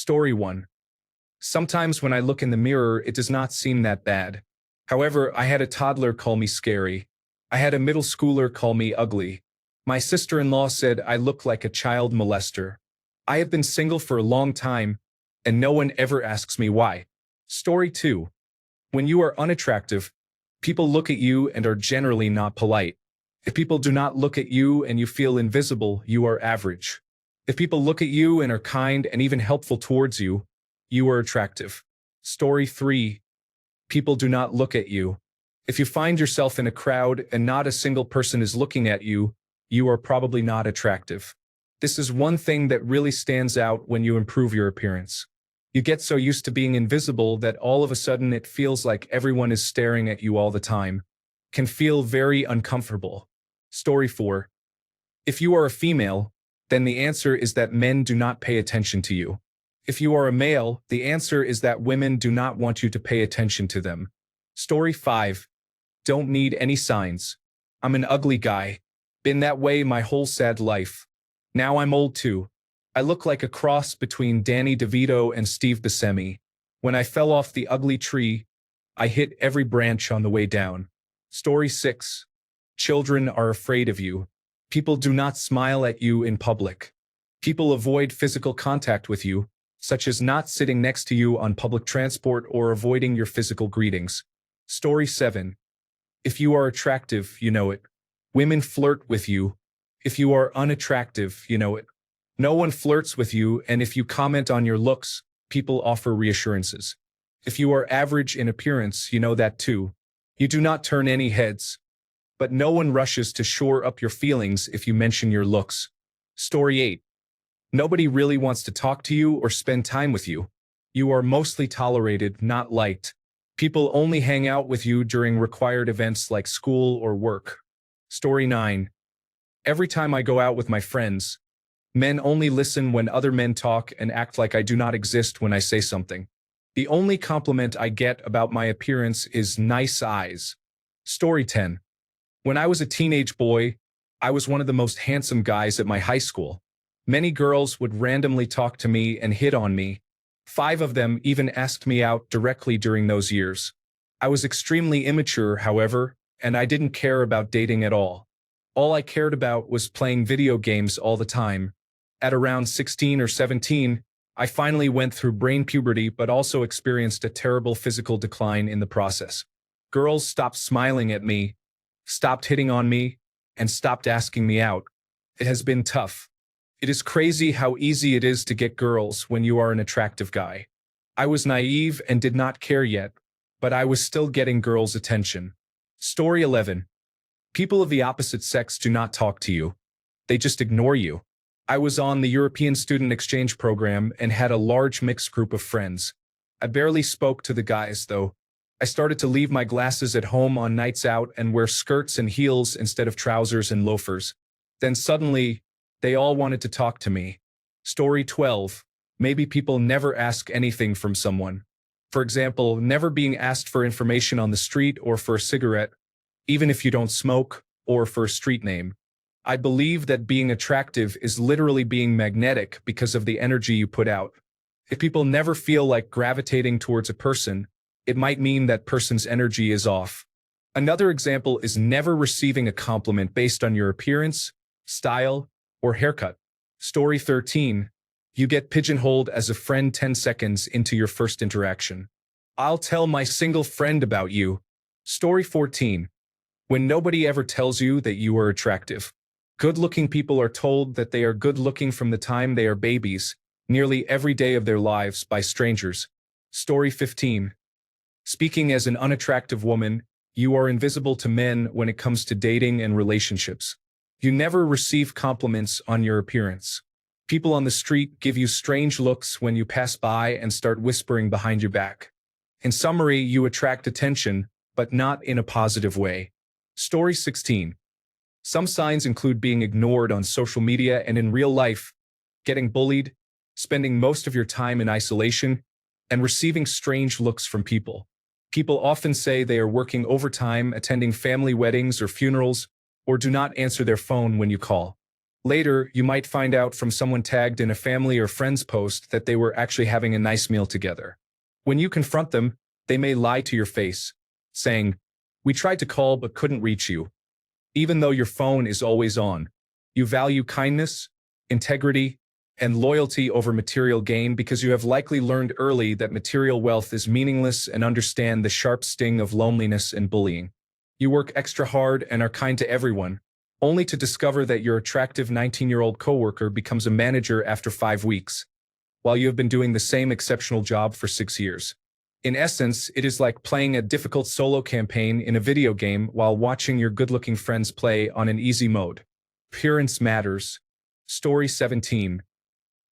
Story 1. Sometimes when I look in the mirror, it does not seem that bad. However, I had a toddler call me scary. I had a middle schooler call me ugly. My sister-in-law said I look like a child molester. I have been single for a long time, and no one ever asks me why. Story 2. When you are unattractive, people look at you and are generally not polite. If people do not look at you and you feel invisible, you are average. If people look at you and are kind and even helpful towards you, you are attractive. Story 3. People do not look at you. If you find yourself in a crowd and not a single person is looking at you, you are probably not attractive. This is one thing that really stands out when you improve your appearance. You get so used to being invisible that all of a sudden it feels like everyone is staring at you all the time. Can feel very uncomfortable. Story 4. If you are a female, then the answer is that men do not pay attention to you. If you are a male, the answer is that women do not want you to pay attention to them. Story 5. Don't need any signs. I'm an ugly guy. Been that way my whole sad life. Now I'm old too. I look like a cross between Danny DeVito and Steve Buscemi. When I fell off the ugly tree, I hit every branch on the way down. Story 6. Children are afraid of you. People do not smile at you in public. People avoid physical contact with you, such as not sitting next to you on public transport or avoiding your physical greetings. Story 7. If you are attractive, you know it. Women flirt with you. If you are unattractive, you know it. No one flirts with you, and if you comment on your looks, people offer reassurances. If you are average in appearance, you know that too. You do not turn any heads. But no one rushes to shore up your feelings if you mention your looks. Story 8. Nobody really wants to talk to you or spend time with you. You are mostly tolerated, not liked. People only hang out with you during required events like school or work. Story 9. Every time I go out with my friends, men only listen when other men talk and act like I do not exist when I say something. The only compliment I get about my appearance is nice eyes. Story 10. When I was a teenage boy, I was one of the most handsome guys at my high school. Many girls would randomly talk to me and hit on me. 5 of them even asked me out directly during those years. I was extremely immature, however, and I didn't care about dating at all. All I cared about was playing video games all the time. At around 16 or 17, I finally went through brain puberty but also experienced a terrible physical decline in the process. Girls stopped smiling at me, stopped hitting on me, and stopped asking me out. It has been tough. It is crazy how easy it is to get girls when you are an attractive guy. I was naive and did not care yet, but I was still getting girls' attention. Story 11. People of the opposite sex do not talk to you. They just ignore you. I was on the European Student Exchange Program and had a large mixed group of friends. I barely spoke to the guys, though. I started to leave my glasses at home on nights out and wear skirts and heels instead of trousers and loafers. Then suddenly, they all wanted to talk to me. Story 12. Maybe people never ask anything from someone. For example, never being asked for information on the street or for a cigarette, even if you don't smoke, or for a street name. I believe that being attractive is literally being magnetic because of the energy you put out. If people never feel like gravitating towards a person, it might mean that person's energy is off. Another example is never receiving a compliment based on your appearance, style, or haircut. Story 13. You get pigeonholed as a friend 10 seconds into your first interaction. I'll tell my single friend about you. Story 14. When nobody ever tells you that you are attractive. Good-looking people are told that they are good-looking from the time they are babies, nearly every day of their lives by strangers. Story 15. Speaking as an unattractive woman, you are invisible to men when it comes to dating and relationships. You never receive compliments on your appearance. People on the street give you strange looks when you pass by and start whispering behind your back. In summary, you attract attention, but not in a positive way. Story 16. Some signs include being ignored on social media and in real life, getting bullied, spending most of your time in isolation, and receiving strange looks from people. People often say they are working overtime, attending family weddings or funerals, or do not answer their phone when you call. Later, you might find out from someone tagged in a family or friends post that they were actually having a nice meal together. When you confront them, they may lie to your face, saying, "We tried to call but couldn't reach you." Even though your phone is always on, you value kindness, integrity, and loyalty over material gain because you have likely learned early that material wealth is meaningless and understand the sharp sting of loneliness and bullying. You work extra hard and are kind to everyone, only to discover that your attractive 19-year-old coworker becomes a manager after 5 weeks, while you have been doing the same exceptional job for 6 years. In essence, it is like playing a difficult solo campaign in a video game while watching your good-looking friends play on an easy mode. Appearance matters. Story 17.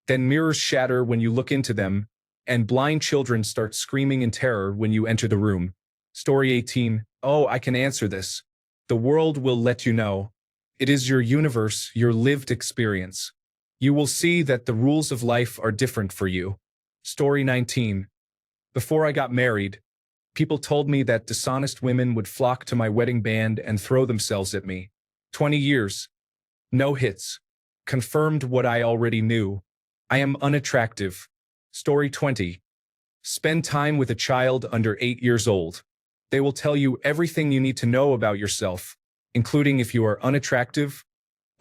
Then mirrors shatter when you look into them, and blind children start screaming in terror when you enter the room. Story 18. Oh, I can answer this. The world will let you know. It is your universe, your lived experience. You will see that the rules of life are different for you. Story 19. Before I got married, people told me that dishonest women would flock to my wedding band and throw themselves at me. 20 years. No hits. Confirmed what I already knew. I am unattractive. Story 20. Spend time with a child under 8 years old. They will tell you everything you need to know about yourself, including if you are unattractive,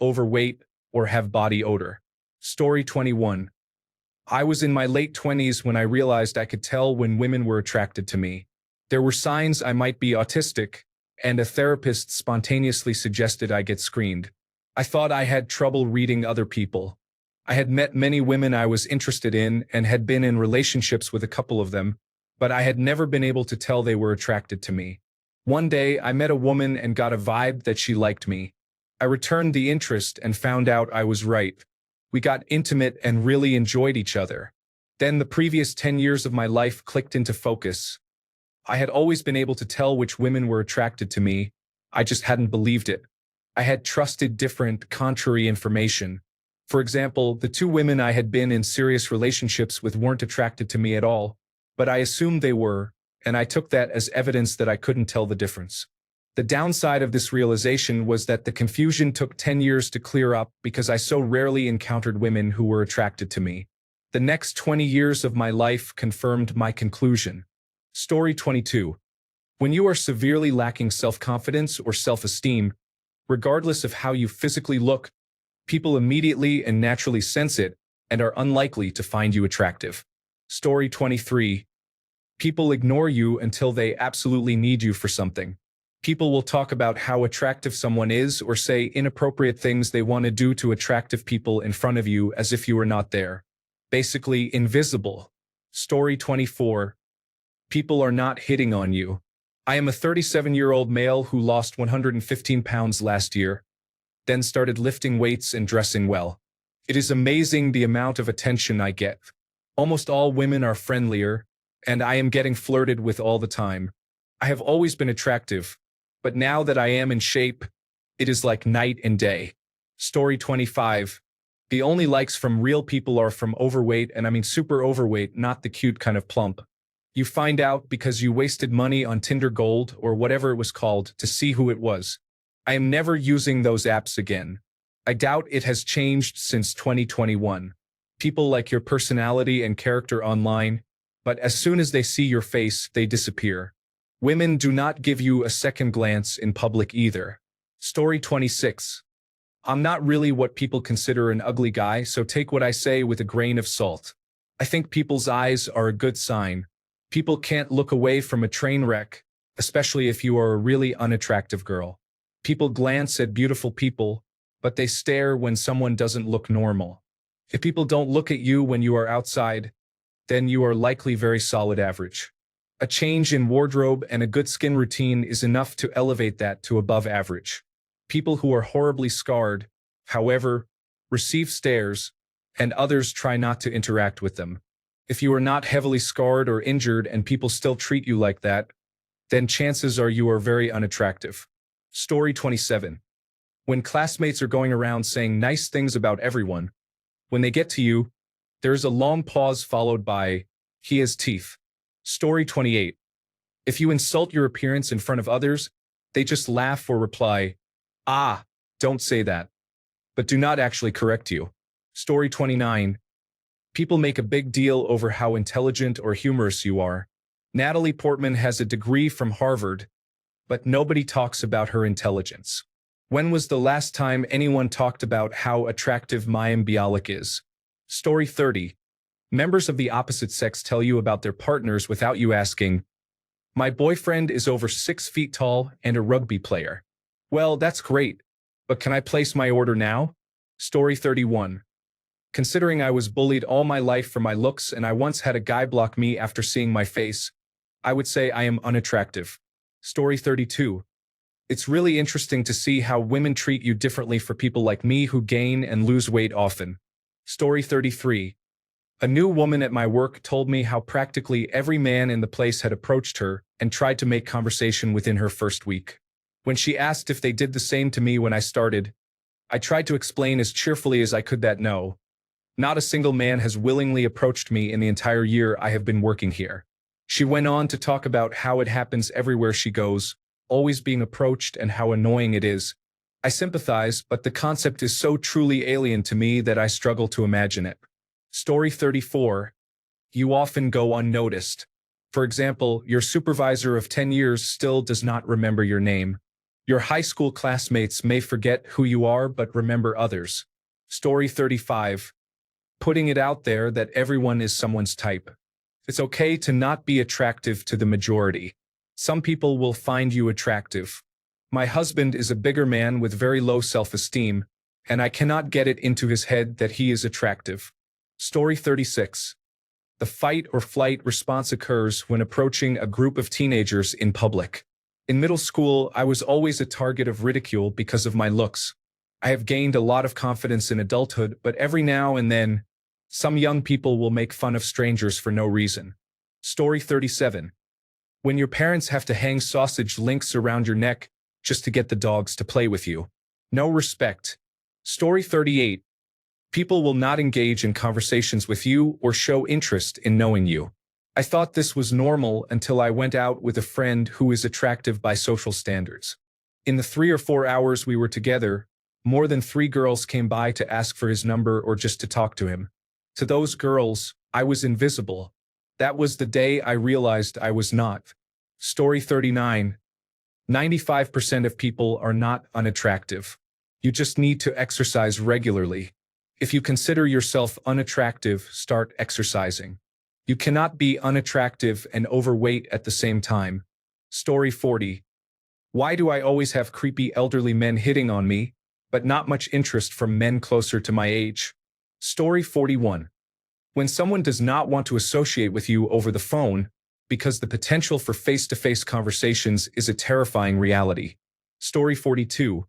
overweight, or have body odor. Story 21. I was in my late 20s when I realized I could tell when women were attracted to me. There were signs I might be autistic, and a therapist spontaneously suggested I get screened. I thought I had trouble reading other people. I had met many women I was interested in and had been in relationships with a couple of them, but I had never been able to tell they were attracted to me. One day, I met a woman and got a vibe that she liked me. I returned the interest and found out I was right. We got intimate and really enjoyed each other. Then the previous 10 years of my life clicked into focus. I had always been able to tell which women were attracted to me. I just hadn't believed it. I had trusted different, contrary information. For example, the 2 women I had been in serious relationships with weren't attracted to me at all, but I assumed they were, and I took that as evidence that I couldn't tell the difference. The downside of this realization was that the confusion took 10 years to clear up because I so rarely encountered women who were attracted to me. The next 20 years of my life confirmed my conclusion. Story 22. When you are severely lacking self-confidence or self-esteem, regardless of how you physically look, people immediately and naturally sense it and are unlikely to find you attractive. Story 23. People ignore you until they absolutely need you for something. People will talk about how attractive someone is or say inappropriate things they want to do to attractive people in front of you as if you were not there. Basically, invisible. Story 24. People are not hitting on you. I am a 37-year-old male who lost 115 pounds last year, then started lifting weights and dressing well. It is amazing the amount of attention I get. Almost all women are friendlier, and I am getting flirted with all the time. I have always been attractive, but now that I am in shape, it is like night and day. Story 25. The only likes from real people are from overweight, and I mean super overweight, not the cute kind of plump. You find out because you wasted money on Tinder Gold or whatever it was called to see who it was. I am never using those apps again. I doubt it has changed since 2021. People like your personality and character online, but as soon as they see your face, they disappear. Women do not give you a second glance in public either. Story 26. I'm not really what people consider an ugly guy, so take what I say with a grain of salt. I think people's eyes are a good sign. People can't look away from a train wreck, especially if you are a really unattractive girl. People glance at beautiful people, but they stare when someone doesn't look normal. If people don't look at you when you are outside, then you are likely very solid average. A change in wardrobe and a good skin routine is enough to elevate that to above average. People who are horribly scarred, however, receive stares, and others try not to interact with them. If you are not heavily scarred or injured and people still treat you like that, then chances are you are very unattractive. Story 27. When classmates are going around saying nice things about everyone, when they get to you, there is a long pause followed by, "He has teeth." Story 28. If you insult your appearance in front of others, they just laugh or reply, "Ah, don't say that." but do not actually correct you. Story 29. People make a big deal over how intelligent or humorous you are. Natalie Portman has a degree from Harvard, but nobody talks about her intelligence. When was the last time anyone talked about how attractive Mayim Bialik is? Story 30. Members of the opposite sex tell you about their partners without you asking. My boyfriend is over 6 feet tall and a rugby player. Well, that's great, but can I place my order now? Story 31. Considering I was bullied all my life for my looks and I once had a guy block me after seeing my face, I would say I am unattractive. Story 32. It's really interesting to see how women treat you differently for people like me who gain and lose weight often. Story 33. A new woman at my work told me how practically every man in the place had approached her and tried to make conversation within her first week. When she asked if they did the same to me when I started, I tried to explain as cheerfully as I could that no, not a single man has willingly approached me in the entire year I have been working here. She went on to talk about how it happens everywhere she goes, always being approached and how annoying it is. I sympathize, but the concept is so truly alien to me that I struggle to imagine it. Story 34. You often go unnoticed. For example, your supervisor of 10 years still does not remember your name. Your high school classmates may forget who you are but remember others. Story 35. Putting it out there that everyone is someone's type. It's okay to not be attractive to the majority. Some people will find you attractive. My husband is a bigger man with very low self-esteem, and I cannot get it into his head that he is attractive. Story 36. The fight or flight response occurs when approaching a group of teenagers in public. In middle school, I was always a target of ridicule because of my looks. I have gained a lot of confidence in adulthood, but every now and then, some young people will make fun of strangers for no reason. Story 37. When your parents have to hang sausage links around your neck just to get the dogs to play with you. No respect. Story 38. People will not engage in conversations with you or show interest in knowing you. I thought this was normal until I went out with a friend who is attractive by social standards. In the 3 or 4 hours we were together, more than 3 girls came by to ask for his number or just to talk to him. To those girls, I was invisible. That was the day I realized I was not. Story 39. 95% of people are not unattractive. You just need to exercise regularly. If you consider yourself unattractive, start exercising. You cannot be unattractive and overweight at the same time. Story 40. Why do I always have creepy elderly men hitting on me, but not much interest from men closer to my age? Story 41. When someone does not want to associate with you over the phone, because the potential for face-to-face conversations is a terrifying reality. Story 42.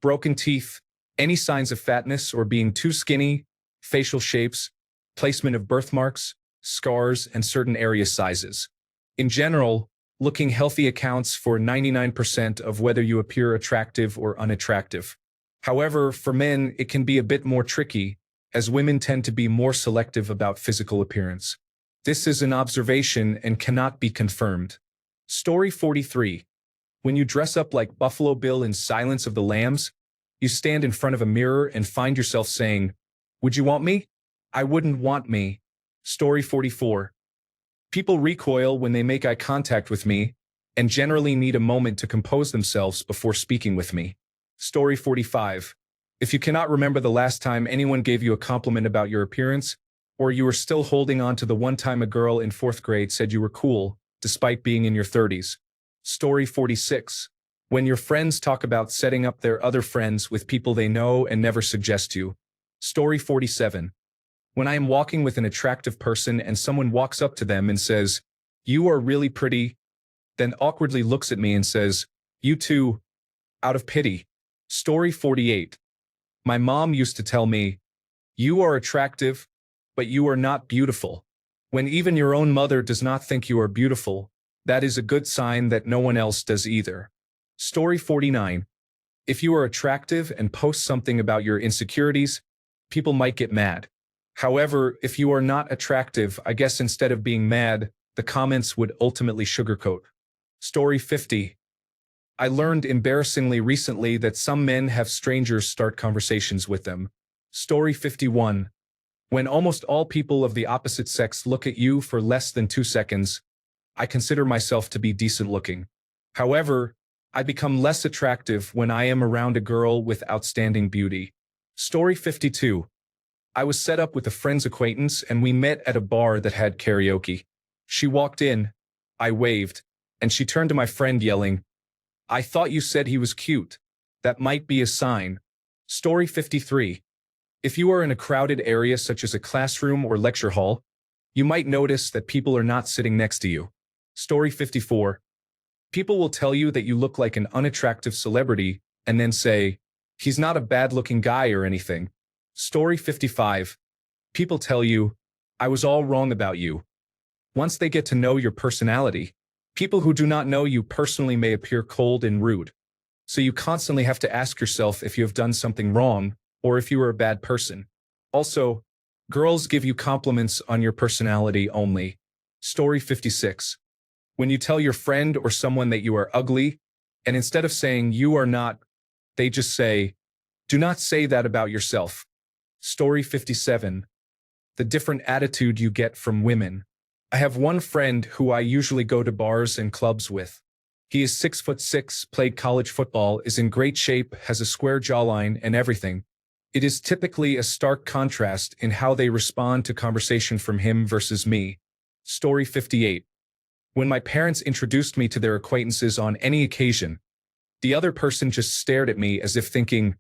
Broken teeth, any signs of fatness or being too skinny, facial shapes, placement of birthmarks, scars, and certain area sizes. In general, looking healthy accounts for 99% of whether you appear attractive or unattractive. However, for men, it can be a bit more tricky, as women tend to be more selective about physical appearance. This is an observation and cannot be confirmed. Story 43. When you dress up like Buffalo Bill in Silence of the Lambs, you stand in front of a mirror and find yourself saying, "Would you want me? I wouldn't want me." Story 44. People recoil when they make eye contact with me and generally need a moment to compose themselves before speaking with me. Story 45. If you cannot remember the last time anyone gave you a compliment about your appearance, or you are still holding on to the one time a girl in 4th grade said you were cool, despite being in your 30s. Story 46. When your friends talk about setting up their other friends with people they know and never suggest you. Story 47. When I am walking with an attractive person and someone walks up to them and says, "You are really pretty," then awkwardly looks at me and says, "You too," out of pity. Story 48. My mom used to tell me, "You are attractive, but you are not beautiful." When even your own mother does not think you are beautiful, that is a good sign that no one else does either. Story 49. If you are attractive and post something about your insecurities, people might get mad. However, if you are not attractive, I guess instead of being mad, the comments would ultimately sugarcoat. Story 50. I learned embarrassingly recently that some men have strangers start conversations with them. Story 51. When almost all people of the opposite sex look at you for less than 2 seconds, I consider myself to be decent looking. However, I become less attractive when I am around a girl with outstanding beauty. Story 52. I was set up with a friend's acquaintance and we met at a bar that had karaoke. She walked in, I waved, and she turned to my friend yelling, "I thought you said he was cute. That might be a sign." Story 53. If you are in a crowded area such as a classroom or lecture hall, you might notice that people are not sitting next to you. Story 54. People will tell you that you look like an unattractive celebrity and then say, "He's not a bad-looking guy or anything." Story 55. People tell you, "I was all wrong about you." Once they get to know your personality, people who do not know you personally may appear cold and rude. So you constantly have to ask yourself if you have done something wrong or if you are a bad person. Also, girls give you compliments on your personality only. Story 56. When you tell your friend or someone that you are ugly, and instead of saying you are not, they just say, "Do not say that about yourself." Story 57. The different attitude you get from women. I have one friend who I usually go to bars and clubs with. He is 6'6", played college football, is in great shape, has a square jawline and everything. It is typically a stark contrast in how they respond to conversation from him versus me. Story 58. When my parents introduced me to their acquaintances on any occasion, the other person just stared at me as if thinking,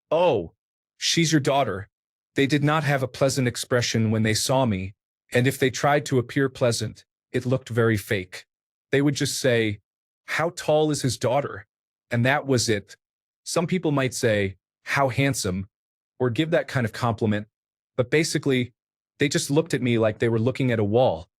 "Oh, she's your daughter." They did not have a pleasant expression when they saw me, and if they tried to appear pleasant, it looked very fake. They would just say, "How tall is his daughter?" And that was it. Some people might say, "How handsome," or give that kind of compliment, but basically, they just looked at me like they were looking at a wall,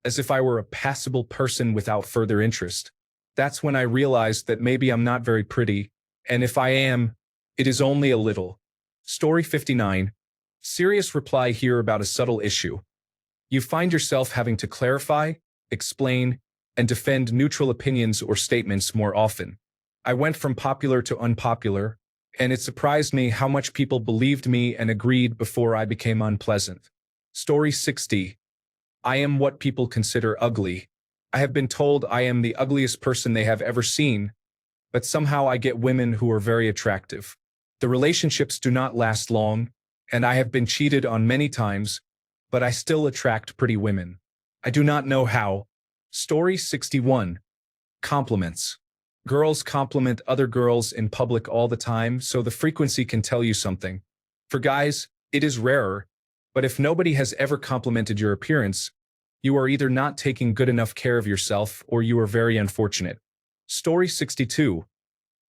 as if I were a passable person without further interest. That's when I realized that maybe I'm not very pretty, and if I am, it is only a little. Story 59. Serious reply here about a subtle issue. You find yourself having to clarify, explain, and defend neutral opinions or statements more often. I went from popular to unpopular, and it surprised me how much people believed me and agreed before I became unpleasant. Story 60. I am what people consider ugly. I have been told I am the ugliest person they have ever seen, but somehow I get women who are very attractive. The relationships do not last long, and I have been cheated on many times, but I still attract pretty women. I do not know how. Story 61. Compliments. Girls compliment other girls in public all the time, so the frequency can tell you something. For guys, it is rarer, but if nobody has ever complimented your appearance, you are either not taking good enough care of yourself or you are very unfortunate. Story 62.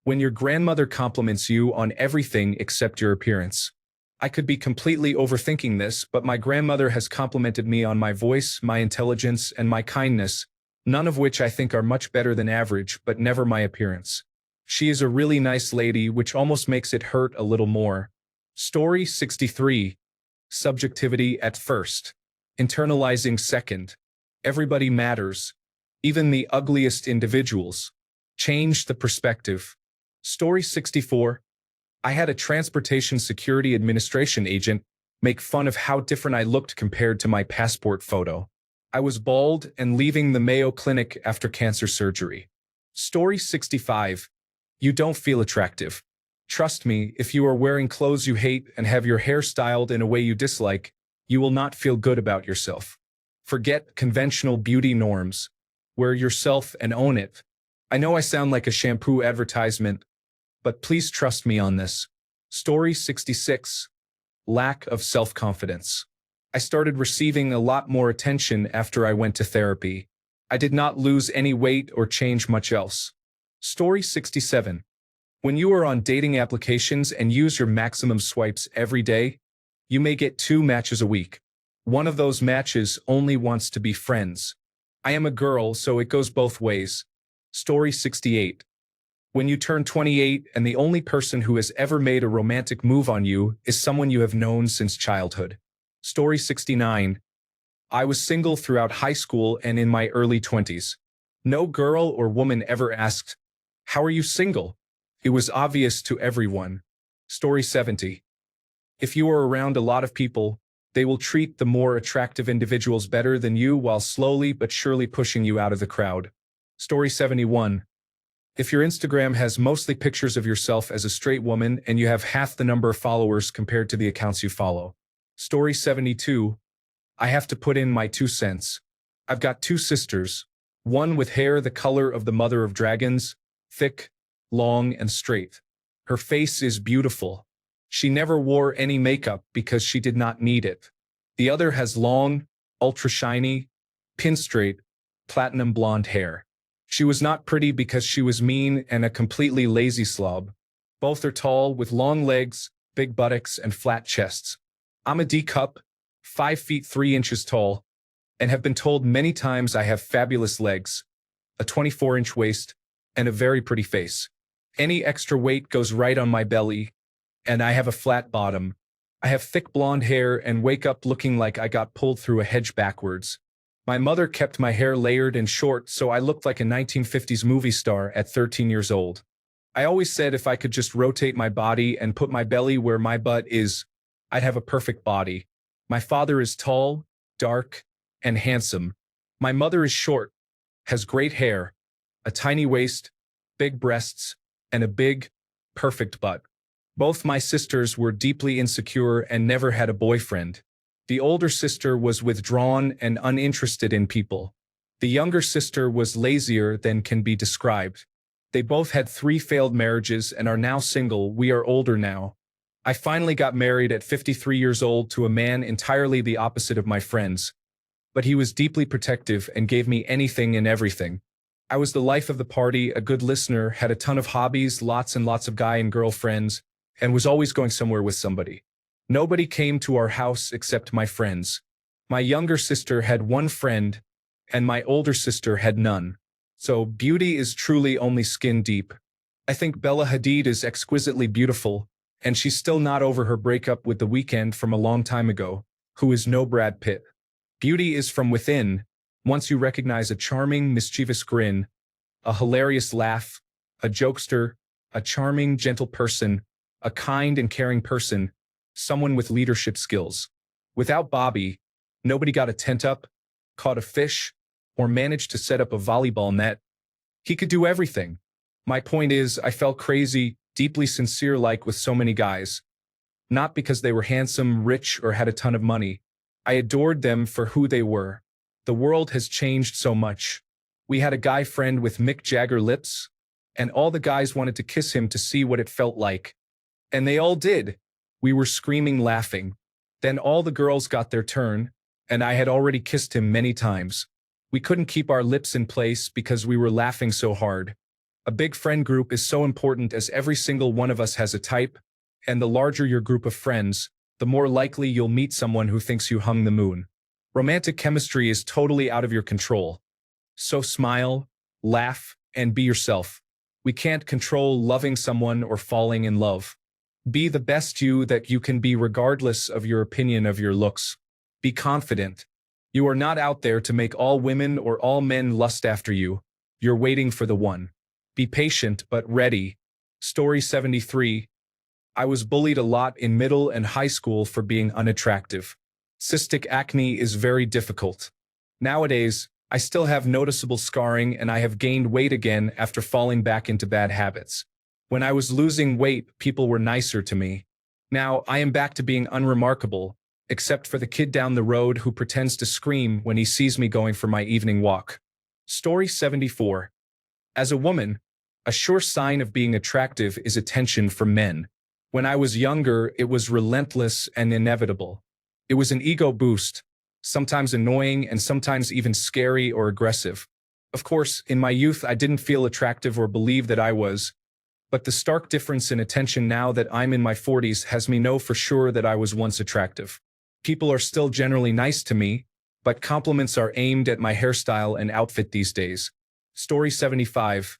When your grandmother compliments you on everything except your appearance. I could be completely overthinking this, but my grandmother has complimented me on my voice, my intelligence, and my kindness, none of which I think are much better than average, but never my appearance. She is a really nice lady, which almost makes it hurt a little more. Story 63. Subjectivity at first. Internalizing second. Everybody matters. Even the ugliest individuals. Change the perspective. Story 64. I had a Transportation Security Administration agent make fun of how different I looked compared to my passport photo. I was bald and leaving the Mayo Clinic after cancer surgery. Story 65. You don't feel attractive. Trust me, if you are wearing clothes you hate and have your hair styled in a way you dislike, you will not feel good about yourself. Forget conventional beauty norms. Wear yourself and own it. I know I sound like a shampoo advertisement, but please trust me on this. Story 66. Lack of self-confidence. I started receiving a lot more attention after I went to therapy. I did not lose any weight or change much else. Story 67. When you are on dating applications and use your maximum swipes every day, you may get 2 matches a week. One of those matches only wants to be friends. I am a girl, so it goes both ways. Story 68. When you turn 28 and the only person who has ever made a romantic move on you is someone you have known since childhood. Story 69. I was single throughout high school and in my early 20s. No girl or woman ever asked, How are you single? It was obvious to everyone. Story 70. If you are around a lot of people, they will treat the more attractive individuals better than you while slowly but surely pushing you out of the crowd. Story 71. If your Instagram has mostly pictures of yourself as a straight woman and you have half the number of followers compared to the accounts you follow. Story 72. I have to put in my 2 cents. I've got 2 sisters, one with hair the color of the mother of dragons, thick, long, and straight. Her face is beautiful. She never wore any makeup because she did not need it. The other has long, ultra-shiny, pin-straight, platinum blonde hair. She was not pretty because she was mean and a completely lazy slob. Both are tall, with long legs, big buttocks, and flat chests. I'm a D-cup, 5 feet 3 inches tall, and have been told many times I have fabulous legs, a 24-inch waist, and a very pretty face. Any extra weight goes right on my belly, and I have a flat bottom. I have thick blonde hair and wake up looking like I got pulled through a hedge backwards. My mother kept my hair layered and short, so I looked like a 1950s movie star at 13 years old. I always said if I could just rotate my body and put my belly where my butt is, I'd have a perfect body. My father is tall, dark, and handsome. My mother is short, has great hair, a tiny waist, big breasts, and a big, perfect butt. Both my sisters were deeply insecure and never had a boyfriend. The older sister was withdrawn and uninterested in people. The younger sister was lazier than can be described. They both had 3 failed marriages and are now single. We are older now. I finally got married at 53 years old to a man entirely the opposite of my friends. But he was deeply protective and gave me anything and everything. I was the life of the party, a good listener, had a ton of hobbies, lots and lots of guy and girl friends, and was always going somewhere with somebody. Nobody came to our house except my friends. My younger sister had 1 friend, and my older sister had none. So beauty is truly only skin deep. I think Bella Hadid is exquisitely beautiful, and she's still not over her breakup with The Weeknd from a long time ago, who is no Brad Pitt. Beauty is from within, once you recognize a charming, mischievous grin, a hilarious laugh, a jokester, a charming, gentle person, a kind and caring person, someone with leadership skills. Without Bobby, nobody got a tent up, caught a fish, or managed to set up a volleyball net. He could do everything. My point is, I felt crazy, deeply sincere-like with so many guys. Not because they were handsome, rich, or had a ton of money. I adored them for who they were. The world has changed so much. We had a guy friend with Mick Jagger lips, and all the guys wanted to kiss him to see what it felt like. And they all did. We were screaming, laughing. Then all the girls got their turn, and I had already kissed him many times. We couldn't keep our lips in place because we were laughing so hard. A big friend group is so important as every single one of us has a type, and the larger your group of friends, the more likely you'll meet someone who thinks you hung the moon. Romantic chemistry is totally out of your control. So smile, laugh, and be yourself. We can't control loving someone or falling in love. Be the best you that you can be regardless of your opinion of your looks. Be confident. You are not out there to make all women or all men lust after you. You're waiting for the one. Be patient but ready. Story 73. I was bullied a lot in middle and high school for being unattractive. Cystic acne is very difficult. Nowadays, I still have noticeable scarring and I have gained weight again after falling back into bad habits. When I was losing weight, people were nicer to me. Now, I am back to being unremarkable, except for the kid down the road who pretends to scream when he sees me going for my evening walk. Story 74. As a woman, a sure sign of being attractive is attention from men. When I was younger, it was relentless and inevitable. It was an ego boost, sometimes annoying and sometimes even scary or aggressive. Of course, in my youth, I didn't feel attractive or believe that I was, but the stark difference in attention now that I'm in my 40s has me know for sure that I was once attractive. People are still generally nice to me, but compliments are aimed at my hairstyle and outfit these days. Story 75.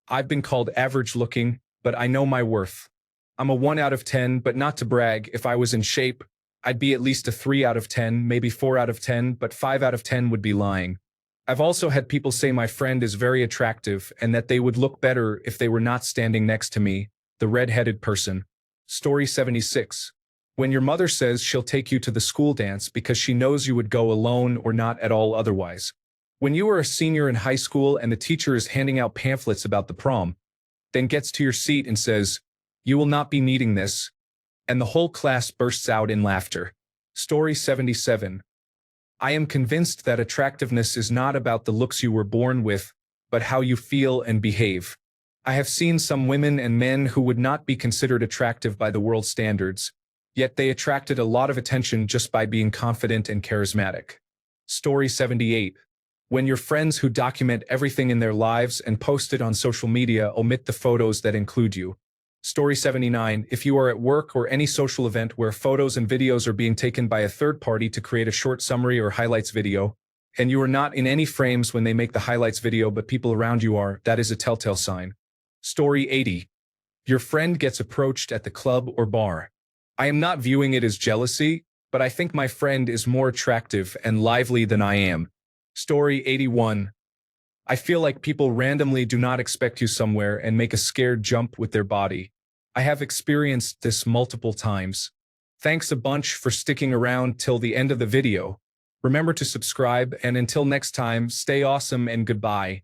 I've been called average looking, but I know my worth. I'm a 1 out of 10, but not to brag. If I was in shape, I'd be at least a 3 out of 10, maybe 4 out of 10, but 5 out of 10 would be lying. I've also had people say my friend is very attractive and that they would look better if they were not standing next to me, the red-headed person. Story 76. When your mother says she'll take you to the school dance because she knows you would go alone or not at all otherwise. When you are a senior in high school and the teacher is handing out pamphlets about the prom, then gets to your seat and says, "You will not be needing this," and the whole class bursts out in laughter. Story 77. I am convinced that attractiveness is not about the looks you were born with, but how you feel and behave. I have seen some women and men who would not be considered attractive by the world's standards, yet they attracted a lot of attention just by being confident and charismatic. Story 78. When your friends who document everything in their lives and post it on social media omit the photos that include you. Story 79. If you are at work or any social event where photos and videos are being taken by a third party to create a short summary or highlights video, and you are not in any frames when they make the highlights video but people around you are, that is a telltale sign. Story 80. Your friend gets approached at the club or bar. I am not viewing it as jealousy, but I think my friend is more attractive and lively than I am. Story 81. I feel like people randomly do not expect you somewhere and make a scared jump with their body. I have experienced this multiple times. Thanks a bunch for sticking around till the end of the video. Remember to subscribe, and until next time, stay awesome and goodbye.